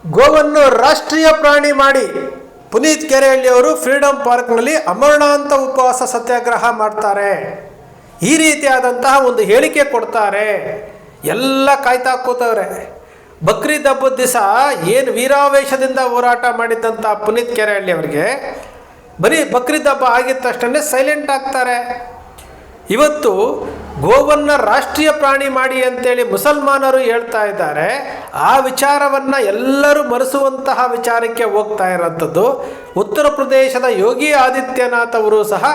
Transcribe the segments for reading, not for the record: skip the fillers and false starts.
ಗೋವನ್ನು ರಾಷ್ಟ್ರೀಯ ಪ್ರಾಣಿ ಮಾಡಿ ಪುನೀತ್ ಕೆರೆಹಳ್ಳಿಯವರು ಫ್ರೀಡಂ ಪಾರ್ಕ್ನಲ್ಲಿ ಅಮರಣಾಂತ ಉಪವಾಸ ಸತ್ಯಾಗ್ರಹ ಮಾಡ್ತಾರೆ. ಈ ರೀತಿಯಾದಂತಹ ಒಂದು ಹೇಳಿಕೆ ಕೊಡ್ತಾರೆ. ಎಲ್ಲ ಕಾಯ್ತಾ ಕೂತವ್ರೆ. ಬಕ್ರೀದ್ ಹಬ್ಬದ ದಿವಸ ಏನು ವೀರಾವೇಶದಿಂದ ಹೋರಾಟ ಮಾಡಿದ್ದಂಥ ಪುನೀತ್ ಕೆರೆಹಳ್ಳಿಯವರಿಗೆ ಬರೀ ಬಕ್ರೀದ್ ಹಬ್ಬ ಆಗಿದ ತಕ್ಷಣ ಸೈಲೆಂಟ್ ಆಗ್ತಾರೆ. ಇವತ್ತು ಗೋವನ್ನು ರಾಷ್ಟ್ರೀಯ ಪ್ರಾಣಿ ಮಾಡಿ ಅಂತೇಳಿ ಮುಸಲ್ಮಾನರು ಹೇಳ್ತಾ ಇದ್ದಾರೆ. ಆ ವಿಚಾರವನ್ನು ಎಲ್ಲರೂ ಮರೆಸುವಂತಹ ವಿಚಾರಕ್ಕೆ ಹೋಗ್ತಾ ಇರೋಂಥದ್ದು. ಉತ್ತರ ಪ್ರದೇಶದ ಯೋಗಿ ಆದಿತ್ಯನಾಥ್ ಅವರು ಸಹ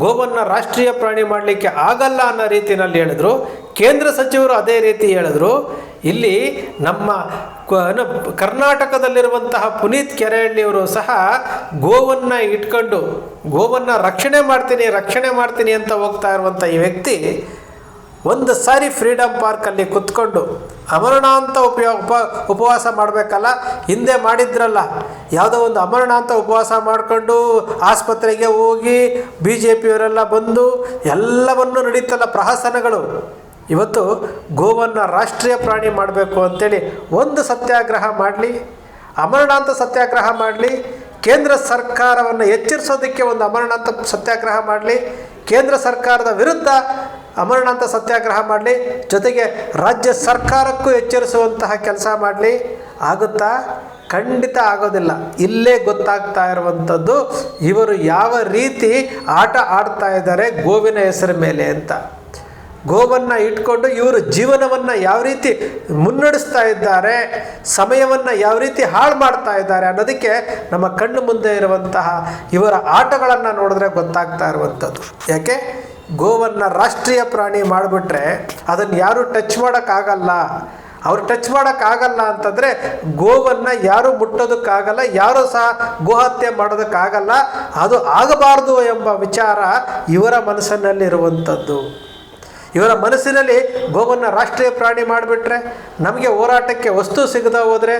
ಗೋವನ್ನು ರಾಷ್ಟ್ರೀಯ ಪ್ರಾಣಿ ಮಾಡಲಿಕ್ಕೆ ಆಗಲ್ಲ ಅನ್ನೋ ರೀತಿಯಲ್ಲಿ ಹೇಳಿದ್ರು. ಕೇಂದ್ರ ಸಚಿವರು ಅದೇ ರೀತಿ ಹೇಳಿದ್ರು. ಇಲ್ಲಿ ನಮ್ಮ ಕರ್ನಾಟಕದಲ್ಲಿರುವಂತಹ ಪುನೀತ್ ಕೆರೆಹಳ್ಳಿಯವರು ಸಹ ಗೋವನ್ನು ಇಟ್ಕೊಂಡು ಗೋವನ್ನು ರಕ್ಷಣೆ ಮಾಡ್ತೀನಿ ಅಂತ ಹೋಗ್ತಾ ಇರುವಂಥ ಈ ವ್ಯಕ್ತಿ ಒಂದು ಸಾರಿ ಫ್ರೀಡಂ ಪಾರ್ಕಲ್ಲಿ ಕುತ್ಕೊಂಡು ಅಮರಣಾಂತ ಉಪವಾಸ ಮಾಡಬೇಕಲ್ಲ. ಹಿಂದೆ ಮಾಡಿದ್ರಲ್ಲ, ಯಾವುದೋ ಒಂದು ಅಮರಣಾಂತ ಉಪವಾಸ ಮಾಡಿಕೊಂಡು ಆಸ್ಪತ್ರೆಗೆ ಹೋಗಿ BJPಯವರೆಲ್ಲ ಬಂದು ಎಲ್ಲವನ್ನು ನಡೀತಲ್ಲ ಪ್ರಹಸನಗಳು. ಇವತ್ತು ಗೋವನ್ನು ರಾಷ್ಟ್ರೀಯ ಪ್ರಾಣಿ ಮಾಡಬೇಕು ಅಂಥೇಳಿ ಒಂದು ಸತ್ಯಾಗ್ರಹ ಮಾಡಲಿ, ಅಮರಣಾಂತ ಸತ್ಯಾಗ್ರಹ ಮಾಡಲಿ, ಕೇಂದ್ರ ಸರ್ಕಾರವನ್ನು ಎಚ್ಚರಿಸೋದಕ್ಕೆ ಒಂದು ಅಮರಣಾಂತ ಸತ್ಯಾಗ್ರಹ ಮಾಡಲಿ, ಕೇಂದ್ರ ಸರ್ಕಾರದ ವಿರುದ್ಧ ಅಮರಣಾಂತ ಸತ್ಯಾಗ್ರಹ ಮಾಡಲಿ, ಜೊತೆಗೆ ರಾಜ್ಯ ಸರ್ಕಾರಕ್ಕೂ ಎಚ್ಚರಿಸುವಂತಹ ಕೆಲಸ ಮಾಡಲಿ. ಆಗುತ್ತಾ? ಖಂಡಿತ ಆಗೋದಿಲ್ಲ. ಇಲ್ಲೇ ಗೊತ್ತಾಗ್ತಾ ಇರುವಂಥದ್ದು ಇವರು ಯಾವ ರೀತಿ ಆಟ ಆಡ್ತಾ ಇದ್ದಾರೆ ಗೋವಿನ ಹೆಸರ ಮೇಲೆ ಅಂತ. ಗೋವನ್ನು ಇಟ್ಕೊಂಡು ಇವರು ಜೀವನವನ್ನು ಯಾವ ರೀತಿ ಮುನ್ನಡೆಸ್ತಾ ಇದ್ದಾರೆ, ಸಮಯವನ್ನು ಯಾವ ರೀತಿ ಹಾಳು ಮಾಡ್ತಾ ಇದ್ದಾರೆ ಅನ್ನೋದಕ್ಕೆ ನಮ್ಮ ಕಣ್ಣು ಮುಂದೆ ಇರುವಂತಹ ಇವರ ಆಟಗಳನ್ನು ನೋಡಿದ್ರೆ ಗೊತ್ತಾಗ್ತಾ ಇರುವಂಥದ್ದು. ಯಾಕೆ? ಗೋವನ್ನು ರಾಷ್ಟ್ರೀಯ ಪ್ರಾಣಿ ಮಾಡಿಬಿಟ್ರೆ ಅದನ್ನು ಯಾರೂ ಟಚ್ ಮಾಡೋಕ್ಕಾಗಲ್ಲ. ಅವ್ರು ಟಚ್ ಮಾಡೋಕ್ಕಾಗಲ್ಲ ಅಂತಂದರೆ ಗೋವನ್ನು ಯಾರೂ ಮುಟ್ಟೋದಕ್ಕಾಗಲ್ಲ, ಯಾರೂ ಸಹ ಗೋಹತ್ಯೆ ಮಾಡೋದಕ್ಕಾಗಲ್ಲ. ಅದು ಆಗಬಾರ್ದು ಎಂಬ ವಿಚಾರ ಇವರ ಮನಸ್ಸಿನಲ್ಲಿರುವಂಥದ್ದು. ಇವರ ಮನಸ್ಸಿನಲ್ಲಿ ಗೋವನ್ನು ರಾಷ್ಟ್ರೀಯ ಪ್ರಾಣಿ ಮಾಡಿಬಿಟ್ರೆ ನಮಗೆ ಹೋರಾಟಕ್ಕೆ ವಸ್ತು ಸಿಗದೆ ಹೋದರೆ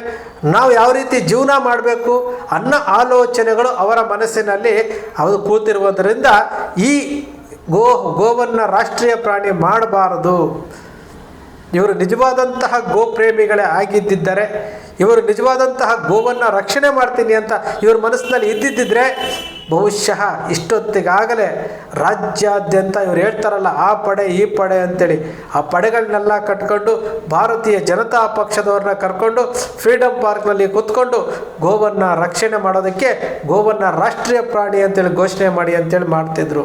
ನಾವು ಯಾವ ರೀತಿ ಜೀವನ ಮಾಡಬೇಕು ಅನ್ನೋ ಆಲೋಚನೆಗಳು ಅವರ ಮನಸ್ಸಿನಲ್ಲಿ ಅವರು ಕೂತಿರುವುದರಿಂದ ಈ ಗೋವನ್ನು ರಾಷ್ಟ್ರೀಯ ಪ್ರಾಣಿ ಮಾಡಬಾರದು. ಇವರು ನಿಜವಾದಂತಹ ಗೋಪ್ರೇಮಿಗಳೇ ಆಗಿದ್ದಿದ್ದರೆ, ಇವರು ನಿಜವಾದಂತಹ ಗೋವನ್ನು ರಕ್ಷಣೆ ಮಾಡ್ತೀನಿ ಅಂತ ಇವ್ರ ಮನಸ್ಸಿನಲ್ಲಿ ಇದ್ದಿದ್ದರೆ ಬಹುಶಃ ಇಷ್ಟೊತ್ತಿಗಾಗಲೇ ರಾಜ್ಯಾದ್ಯಂತ ಇವ್ರು ಹೇಳ್ತಾರಲ್ಲ ಆ ಪಡೆ ಈ ಪಡೆ ಅಂತೇಳಿ, ಆ ಪಡೆಗಳನ್ನೆಲ್ಲ ಕಟ್ಕೊಂಡು ಭಾರತೀಯ ಜನತಾ ಪಕ್ಷದವ್ರನ್ನ ಕರ್ಕೊಂಡು ಫ್ರೀಡಂ ಪಾರ್ಕ್ನಲ್ಲಿ ಕೂತ್ಕೊಂಡು ಗೋವನ್ನು ರಕ್ಷಣೆ ಮಾಡೋದಕ್ಕೆ ಗೋವನ್ನು ರಾಷ್ಟ್ರೀಯ ಪ್ರಾಣಿ ಅಂತೇಳಿ ಘೋಷಣೆ ಮಾಡಿ ಅಂತೇಳಿ ಮಾಡ್ತಿದ್ರು.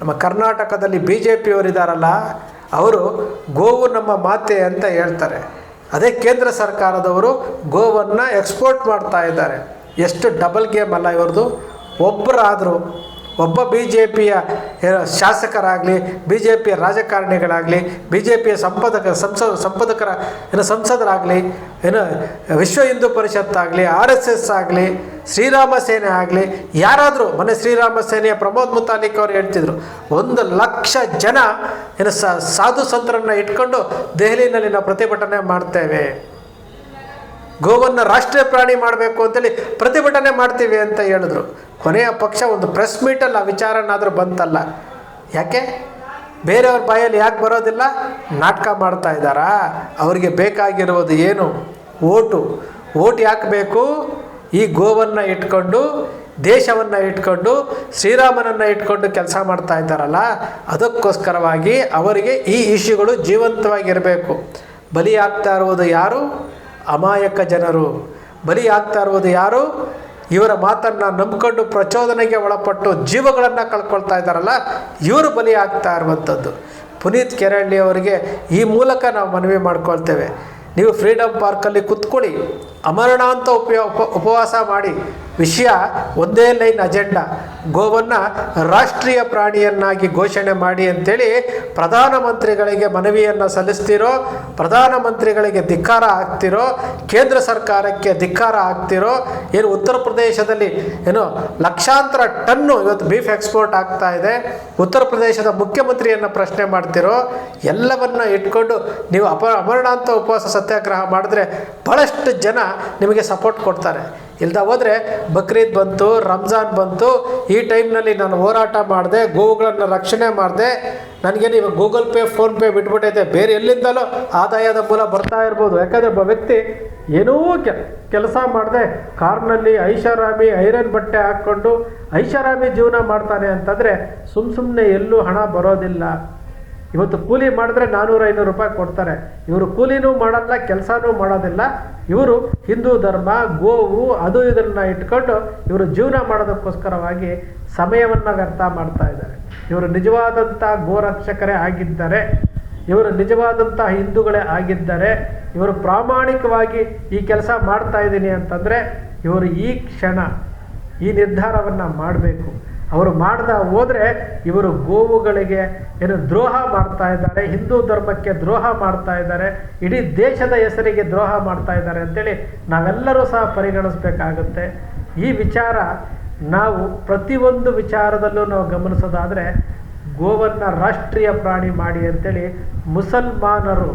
ನಮ್ಮ ಕರ್ನಾಟಕದಲ್ಲಿ BJPಯವರಿದ್ದಾರಲ್ಲ, ಅವರು ಗೋವು ನಮ್ಮ ಮಾತೆ ಅಂತ ಹೇಳ್ತಾರೆ. ಅದೇ ಕೇಂದ್ರ ಸರ್ಕಾರದವರು ಗೋವನ್ನು ಎಕ್ಸ್ಪೋರ್ಟ್ ಮಾಡ್ತಾ ಇದ್ದಾರೆ. ಎಷ್ಟು ಡಬಲ್ ಗೇಮ್ ಅಲ್ಲ ಇವ್ರದ್ದು. ಒಬ್ಬರಾದರೂ ಒಬ್ಬ BJPಯ ಶಾಸಕರಾಗಲಿ, BJPಯ ರಾಜಕಾರಣಿಗಳಾಗಲಿ, BJPಯ ಸಂಸದರಾಗಲಿ, ವಿಶ್ವ ಹಿಂದೂ ಪರಿಷತ್ತಾಗಲಿ, RSS ಆಗಲಿ, ಶ್ರೀರಾಮ ಸೇನೆ ಆಗಲಿ, ಯಾರಾದರೂ ಮೊನ್ನೆ ಶ್ರೀರಾಮ ಸೇನೆಯ ಪ್ರಮೋದ್ ಮುತಾಲಿಕ್ ಅವರು ಹೇಳ್ತಿದ್ರು 1,00,000 ಜನ ಸಾಧು ಸಂತರನ್ನು ಇಟ್ಕೊಂಡು ದೆಹಲಿನಲ್ಲಿ ನಾವು ಪ್ರತಿಭಟನೆ ಮಾಡ್ತೇವೆ, ಗೋವನ್ನು ರಾಷ್ಟ್ರೀಯ ಪ್ರಾಣಿ ಮಾಡಬೇಕು ಅಂತೇಳಿ ಪ್ರತಿಭಟನೆ ಮಾಡ್ತೀವಿ ಅಂತ ಹೇಳಿದ್ರು. ಕೊನೆಯ ಪಕ್ಷ ಒಂದು ಪ್ರೆಸ್ ಮೀಟಲ್ಲಿ ಆ ವಿಚಾರನಾದರೂ ಬಂತಲ್ಲ. ಯಾಕೆ? ಬೇರೆಯವ್ರ ಬಾಯಲ್ಲಿ ಯಾಕೆ ಬರೋದಿಲ್ಲ? ನಾಟಕ ಮಾಡ್ತಾ ಇದ್ದಾರಾ? ಅವರಿಗೆ ಬೇಕಾಗಿರುವುದು ಏನು? ಓಟು ಯಾಕೆ ಬೇಕು? ಈ ಗೋವನ್ನು ಇಟ್ಕೊಂಡು, ದೇಶವನ್ನು ಇಟ್ಕೊಂಡು, ಶ್ರೀರಾಮನನ್ನು ಇಟ್ಕೊಂಡು ಕೆಲಸ ಮಾಡ್ತಾ ಇದ್ದಾರಲ್ಲ, ಅದಕ್ಕೋಸ್ಕರವಾಗಿ ಅವರಿಗೆ ಈ ಇಶ್ಯೂಗಳು ಜೀವಂತವಾಗಿರಬೇಕು. ಬಲಿಯಾಗ್ತಾ ಇರುವುದು ಯಾರು? ಅಮಾಯಕ ಜನರು. ಬಲಿಯಾಗ್ತಾ ಇರುವುದು ಯಾರು? ಇವರ ಮಾತನ್ನು ನಂಬಿಕೊಂಡು ಪ್ರಚೋದನೆಗೆ ಒಳಪಟ್ಟು ಜೀವಗಳನ್ನು ಕಳ್ಕೊಳ್ತಾ ಇದ್ದಾರಲ್ಲ, ಇವರು ಬಲಿ ಆಗ್ತಾ ಇರುವಂಥದ್ದು. ಪುನೀತ್ ಕೆರೆಹಳ್ಳಿಯವರಿಗೆ ಈ ಮೂಲಕ ನಾವು ಮನವಿ ಮಾಡ್ಕೊಳ್ತೇವೆ. ನೀವು ಫ್ರೀಡಂ ಪಾರ್ಕಲ್ಲಿ ಕುತ್ಕೊಳ್ಳಿ, ಅಮರಣಾಂತ ಉಪವಾಸ ಮಾಡಿ. ವಿಷಯ ಒಂದೇ ಲೈನ್ ಅಜೆಂಡಾ, ಗೋವನ್ನು ರಾಷ್ಟ್ರೀಯ ಪ್ರಾಣಿಯನ್ನಾಗಿ ಘೋಷಣೆ ಮಾಡಿ ಅಂತೇಳಿ ಪ್ರಧಾನಮಂತ್ರಿಗಳಿಗೆ ಮನವಿಯನ್ನು ಸಲ್ಲಿಸ್ತಿರೋ, ಪ್ರಧಾನಮಂತ್ರಿಗಳಿಗೆ ಧಿಕ್ಕಾರ ಆಗ್ತಿರೋ, ಕೇಂದ್ರ ಸರ್ಕಾರಕ್ಕೆ ಧಿಕ್ಕಾರ ಆಗ್ತಿರೋ, ಏನು ಉತ್ತರ ಪ್ರದೇಶದಲ್ಲಿ ಲಕ್ಷಾಂತರ ಟನ್ನು ಇವತ್ತು ಬೀಫ್ ಎಕ್ಸ್ಪೋರ್ಟ್ ಆಗ್ತಾ ಇದೆ, ಉತ್ತರ ಪ್ರದೇಶದ ಮುಖ್ಯಮಂತ್ರಿಯನ್ನು ಪ್ರಶ್ನೆ ಮಾಡ್ತಿರೋ, ಎಲ್ಲವನ್ನು ಇಟ್ಕೊಂಡು ನೀವು ಅಮರಣಾಂತ ಉಪವಾಸ ಸತ್ಯಾಗ್ರಹ ಮಾಡಿದ್ರೆ ಭಾಳಷ್ಟು ಜನ ನಿಮಗೆ ಸಪೋರ್ಟ್ ಕೊಡ್ತಾರೆ. ಇಲ್ದ ಹೋದರೆ ಬಕ್ರೀದ್ ಬಂತು, ರಂಜಾನ್ ಬಂತು, ಈ ಟೈಮ್ನಲ್ಲಿ ನಾನು ಹೋರಾಟ ಮಾಡಿದೆ, ಗೋವುಗಳನ್ನು ರಕ್ಷಣೆ ಮಾಡಿದೆ, ನನಗೇನು ಇವಾಗ ಗೂಗಲ್ ಪೇ ಫೋನ್ಪೇ ಬಿಟ್ಬಿಟ್ಟೈತೆ, ಬೇರೆ ಎಲ್ಲಿಂದಲೋ ಆದಾಯದ ಮೂಲ ಬರ್ತಾ ಇರ್ಬೋದು. ಯಾಕಂದರೆ ಒಬ್ಬ ವ್ಯಕ್ತಿ ಏನೂ ಕೆಲಸ ಮಾಡದೆ ಕಾರ್ನಲ್ಲಿ ಐಷಾರಾಮಿ ಐರನ್ ಬಟ್ಟೆ ಹಾಕ್ಕೊಂಡು ಐಷಾರಾಮಿ ಜೀವನ ಮಾಡ್ತಾನೆ ಅಂತಂದರೆ ಸುಮ್ಮನೆ ಎಲ್ಲೂ ಹಣ ಬರೋದಿಲ್ಲ. ಇವತ್ತು ಕೂಲಿ ಮಾಡಿದ್ರೆ 400-500 ರೂಪಾಯಿ ಕೊಡ್ತಾರೆ. ಇವರು ಕೂಲಿನೂ ಮಾಡಲ್ಲ, ಕೆಲಸನೂ ಮಾಡೋದಿಲ್ಲ. ಇವರು ಹಿಂದೂ ಧರ್ಮ, ಗೋವು ಅದು ಇದನ್ನು ಇಟ್ಕೊಂಡು ಇವರು ಜೀವನ ಮಾಡೋದಕ್ಕೋಸ್ಕರವಾಗಿ ಸಮಯವನ್ನು ವ್ಯರ್ಥ ಮಾಡ್ತಾ ಇದ್ದಾರೆ. ಇವರು ನಿಜವಾದಂಥ ಗೋರಕ್ಷಕರೇ ಆಗಿದ್ದಾರೆ, ಇವರು ನಿಜವಾದಂಥ ಹಿಂದೂಗಳೇ ಆಗಿದ್ದಾರೆ, ಇವರು ಪ್ರಾಮಾಣಿಕವಾಗಿ ಈ ಕೆಲಸ ಮಾಡ್ತಾ ಇದ್ದೀನಿ ಅಂತಂದರೆ ಇವರು ಈ ಕ್ಷಣ ಈ ನಿರ್ಧಾರವನ್ನು ಮಾಡಬೇಕು. ಅವರು ಮಾಡ್ದ ಹೋದರೆ ಇವರು ಗೋವುಗಳಿಗೆ ಏನು ದ್ರೋಹ ಮಾಡ್ತಾ ಇದ್ದಾರೆ, ಹಿಂದೂ ಧರ್ಮಕ್ಕೆ ದ್ರೋಹ ಮಾಡ್ತಾ ಇದ್ದಾರೆ, ಇಡೀ ದೇಶದ ಹೆಸರಿಗೆ ದ್ರೋಹ ಮಾಡ್ತಾ ಇದ್ದಾರೆ ಅಂತೇಳಿ ನಾವೆಲ್ಲರೂ ಸಹ ಪರಿಗಣಿಸಬೇಕಾಗುತ್ತೆ. ಈ ವಿಚಾರ ನಾವು ಪ್ರತಿಯೊಂದು ವಿಚಾರದಲ್ಲೂ ನಾವು ಗಮನಿಸೋದಾದರೆ ಗೋವನ್ನು ರಾಷ್ಟ್ರೀಯ ಪ್ರಾಣಿ ಮಾಡಿ ಅಂತೇಳಿ ಮುಸಲ್ಮಾನರು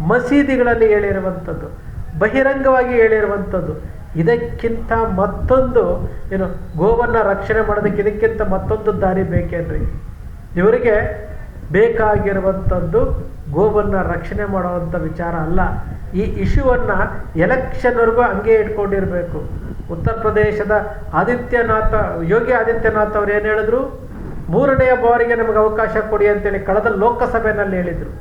ಮಸೀದಿಗಳಲ್ಲಿ ಹೇಳಿರುವಂಥದ್ದು, ಬಹಿರಂಗವಾಗಿ ಹೇಳಿರುವಂಥದ್ದು. ಇದಕ್ಕಿಂತ ಮತ್ತೊಂದು ಏನು ಗೋವನ್ನು ರಕ್ಷಣೆ ಮಾಡೋದಕ್ಕೆ ಇದಕ್ಕಿಂತ ಮತ್ತೊಂದು ದಾರಿ ಬೇಕೇನ್ರಿ? ಇವರಿಗೆ ಬೇಕಾಗಿರುವಂಥದ್ದು ಗೋವನ್ನು ರಕ್ಷಣೆ ಮಾಡುವಂಥ ವಿಚಾರ ಅಲ್ಲ. ಈ ಇಶ್ಯೂವನ್ನು ಎಲೆಕ್ಷನ್ವರೆಗೂ ಹಂಗೆ ಇಟ್ಕೊಂಡಿರಬೇಕು. ಉತ್ತರ ಪ್ರದೇಶದ ಯೋಗಿ ಆದಿತ್ಯನಾಥ್ ಅವ್ರು ಏನು ಹೇಳಿದ್ರು, 3ನೇ ಬಾರಿಗೆ ನಮಗೆ ಅವಕಾಶ ಕೊಡಿ ಅಂತೇಳಿ ಕಳೆದ ಲೋಕಸಭೆಯಲ್ಲಿ ಹೇಳಿದರು.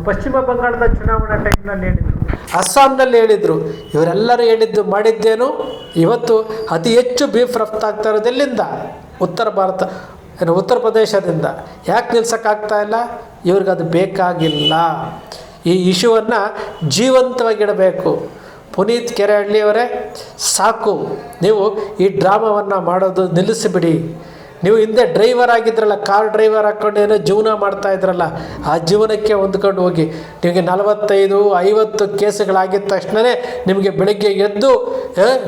ಪಶ್ಚಿಮ ಬಂಗಾಳದ ಚುನಾವಣಾ ಟೈಮ್ನಲ್ಲಿ ಹೇಳಿದರು, ಅಸ್ಸಾಂನಲ್ಲಿ ಹೇಳಿದರು. ಇವರೆಲ್ಲರೂ ಹೇಳಿದ್ದು ಮಾಡಿದ್ದೇನು? ಇವತ್ತು ಅತಿ ಹೆಚ್ಚು ಬೀಫ್ ರಫ್ತಾಗ್ತಾ ಇರೋದು ಎಲ್ಲಿಂದ? ಉತ್ತರ ಪ್ರದೇಶದಿಂದ. ಯಾಕೆ ನಿಲ್ಸೋಕ್ಕಾಗ್ತಾ ಇಲ್ಲ? ಇವ್ರಿಗೆ ಅದು ಬೇಕಾಗಿಲ್ಲ. ಈ ಇಶ್ಯೂವನ್ನು ಜೀವಂತವಾಗಿಡಬೇಕು. ಪುನೀತ್ ಕೆರೆಹಳ್ಳಿಯವರೇ, ಸಾಕು, ನೀವು ಈ ಡ್ರಾಮಾವನ್ನು ಮಾಡೋದು ನಿಲ್ಲಿಸಿಬಿಡಿ. ನೀವು ಹಿಂದೆ ಡ್ರೈವರ್ ಆಗಿದ್ರಲ್ಲ, ಕಾರ್ ಡ್ರೈವರ್ ಹಾಕ್ಕೊಂಡು ಏನೋ ಜೀವನ ಮಾಡ್ತಾ ಇದ್ರಲ್ಲ, ಆ ಜೀವನಕ್ಕೆ ಹೊಂದ್ಕೊಂಡು ಹೋಗಿ. ನಿಮಗೆ 45-50 ಕೇಸುಗಳಾಗಿದ್ದ ತಕ್ಷಣವೇ ನಿಮಗೆ ಬೆಳಗ್ಗೆ ಎದ್ದು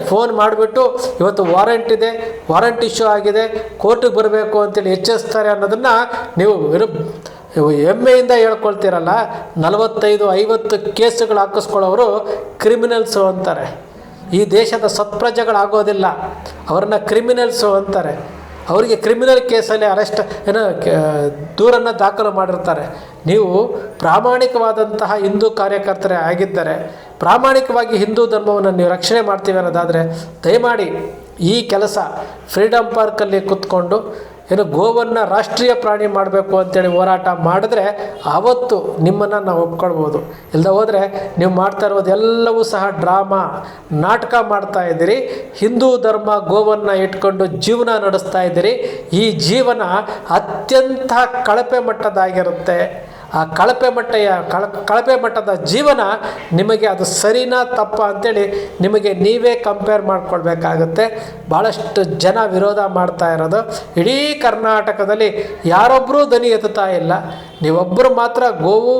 ಫೋನ್ ಮಾಡಿಬಿಟ್ಟು ಇವತ್ತು ವಾರಂಟ್ ಇದೆ, ವಾರಂಟ್ ಇಶ್ಯೂ ಆಗಿದೆ, ಕೋರ್ಟಿಗೆ ಬರಬೇಕು ಅಂತೇಳಿ ಎಚ್ಚರಿಸ್ತಾರೆ ಅನ್ನೋದನ್ನು ನೀವು ಹೆಮ್ಮೆಯಿಂದ ಹೇಳ್ಕೊಳ್ತೀರಲ್ಲ. 45-50 ಕೇಸುಗಳು ಹಾಕಿಸ್ಕೊಳ್ಳೋರು ಕ್ರಿಮಿನಲ್ಸು ಅಂತಾರೆ. ಈ ದೇಶದ ಸತ್ಪ್ರಜೆಗಳಾಗೋದಿಲ್ಲ, ಅವ್ರನ್ನ ಕ್ರಿಮಿನಲ್ಸು ಅಂತಾರೆ. ಅವರಿಗೆ ಕ್ರಿಮಿನಲ್ ಕೇಸಲ್ಲಿ ದೂರನ್ನು ದಾಖಲು ಮಾಡಿರ್ತಾರೆ. ನೀವು ಪ್ರಾಮಾಣಿಕವಾದಂತಹ ಹಿಂದೂ ಕಾರ್ಯಕರ್ತರೇ ಆಗಿದ್ದರೆ, ಪ್ರಾಮಾಣಿಕವಾಗಿ ಹಿಂದೂ ಧರ್ಮವನ್ನು ನೀವು ರಕ್ಷಣೆ ಮಾಡ್ತೀವಿ ಅನ್ನೋದಾದರೆ ದಯಮಾಡಿ ಈ ಕೆಲಸ ಫ್ರೀಡಮ್ ಪಾರ್ಕಲ್ಲಿ ಕೂತ್ಕೊಂಡು ಗೋವನ್ನು ರಾಷ್ಟ್ರೀಯ ಪ್ರಾಣಿ ಮಾಡಬೇಕು ಅಂತೇಳಿ ಹೋರಾಟ ಮಾಡಿದ್ರೆ ಆವತ್ತು ನಿಮ್ಮನ್ನು ನಾವು ಒಪ್ಕೊಳ್ಬೋದು. ಇಲ್ಲದೆ ಹೋದರೆ ನೀವು ಮಾಡ್ತಾ ಇರೋದು ಎಲ್ಲವೂ ಸಹ ಡ್ರಾಮಾ, ನಾಟಕ ಮಾಡ್ತಾ ಇದ್ದೀರಿ. ಹಿಂದೂ ಧರ್ಮ ಗೋವನ್ನು ಇಟ್ಕೊಂಡು ಜೀವನ ನಡೆಸ್ತಾ ಇದ್ದೀರಿ. ಈ ಜೀವನ ಅತ್ಯಂತ ಕಳಪೆ ಮಟ್ಟದಾಗಿರುತ್ತೆ. ಆ ಕಳಪೆ ಮಟ್ಟದ ಜೀವನ ನಿಮಗೆ ಅದು ಸರಿನಾ ತಪ್ಪ ಅಂತೇಳಿ ನಿಮಗೆ ನೀವೇ ಕಂಪೇರ್ ಮಾಡ್ಕೊಳ್ಬೇಕಾಗುತ್ತೆ. ಭಾಳಷ್ಟು ಜನ ವಿರೋಧ ಮಾಡ್ತಾ ಇರೋದು. ಇಡೀ ಕರ್ನಾಟಕದಲ್ಲಿ ಯಾರೊಬ್ಬರೂ ಧ್ವನಿ ಎತ್ತುತ್ತಾ ಇಲ್ಲ. ನೀವೊಬ್ಬರು ಮಾತ್ರ ಗೋವು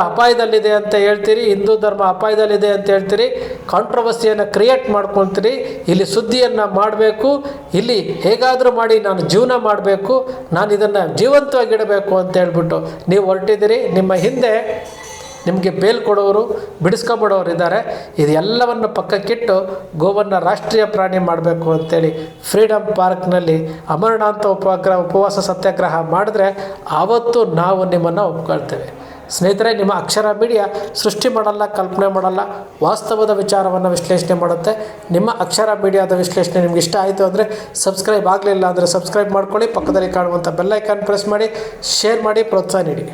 ಅಪಾಯದಲ್ಲಿದೆ ಅಂತ ಹೇಳ್ತೀರಿ, ಹಿಂದೂ ಧರ್ಮ ಅಪಾಯದಲ್ಲಿದೆ ಅಂತ ಹೇಳ್ತೀರಿ, ಕಾಂಟ್ರವರ್ಸಿಯನ್ನು ಕ್ರಿಯೇಟ್ ಮಾಡ್ಕೊಳ್ತೀರಿ. ಇಲ್ಲಿ ಸುದ್ದಿಯನ್ನು ಮಾಡಬೇಕು, ಇಲ್ಲಿ ಹೇಗಾದರೂ ಮಾಡಿ ನಾನು ಜೀವನ ಮಾಡಬೇಕು, ನಾನು ಇದನ್ನು ಜೀವಂತವಾಗಿಡಬೇಕು ಅಂತ ಹೇಳ್ಬಿಟ್ಟು ನೀವು ಹೊರಟಿದ್ದೀರಿ. ನಿಮ್ಮ ಹಿಂದೆ ನಿಮಗೆ ಬೇಲ್ ಕೊಡೋರು, ಬಿಡಿಸ್ಕೊಂಬಿಡೋರು ಇದ್ದಾರೆ. ಇದೆಲ್ಲವನ್ನು ಪಕ್ಕಕ್ಕಿಟ್ಟು ಗೋವನ್ನು ರಾಷ್ಟ್ರೀಯ ಪ್ರಾಣಿ ಮಾಡಬೇಕು ಅಂತೇಳಿ ಫ್ರೀಡಮ್ ಪಾರ್ಕ್ನಲ್ಲಿ ಅಮರನಾಥ ಉಪವಾಸ ಸತ್ಯಾಗ್ರಹ ಮಾಡಿದ್ರೆ ಆವತ್ತು ನಾವು ನಿಮ್ಮನ್ನು ಒಪ್ಕೊಳ್ತೇವೆ. ಸ್ನೇಹಿತರೆ, ನಿಮ್ಮ ಅಕ್ಷರ ಮೀಡಿಯಾ ಸೃಷ್ಟಿ ಮಾಡಲ್ಲ, ಕಲ್ಪನೆ ಮಾಡಲ್ಲ, ವಾಸ್ತವದ ವಿಚಾರವನ್ನು ವಿಶ್ಲೇಷಣೆ ಮಾಡುತ್ತೆ. ನಿಮ್ಮ ಅಕ್ಷರ ಮೀಡಿಯಾದ ವಿಶ್ಲೇಷಣೆ ನಿಮ್ಗೆ ಇಷ್ಟ ಆಯಿತು ಅಂದರೆ ಸಬ್ಸ್ಕ್ರೈಬ್ ಆಗಲಿಲ್ಲ ಅಂದರೆ ಸಬ್ಸ್ಕ್ರೈಬ್ ಮಾಡ್ಕೊಳ್ಳಿ. ಪಕ್ಕದಲ್ಲಿ ಕಾಣುವಂಥ ಬೆಲ್ ಐಕಾನ್ ಪ್ರೆಸ್ ಮಾಡಿ, ಶೇರ್ ಮಾಡಿ, ಪ್ರೋತ್ಸಾಹ ನೀಡಿ.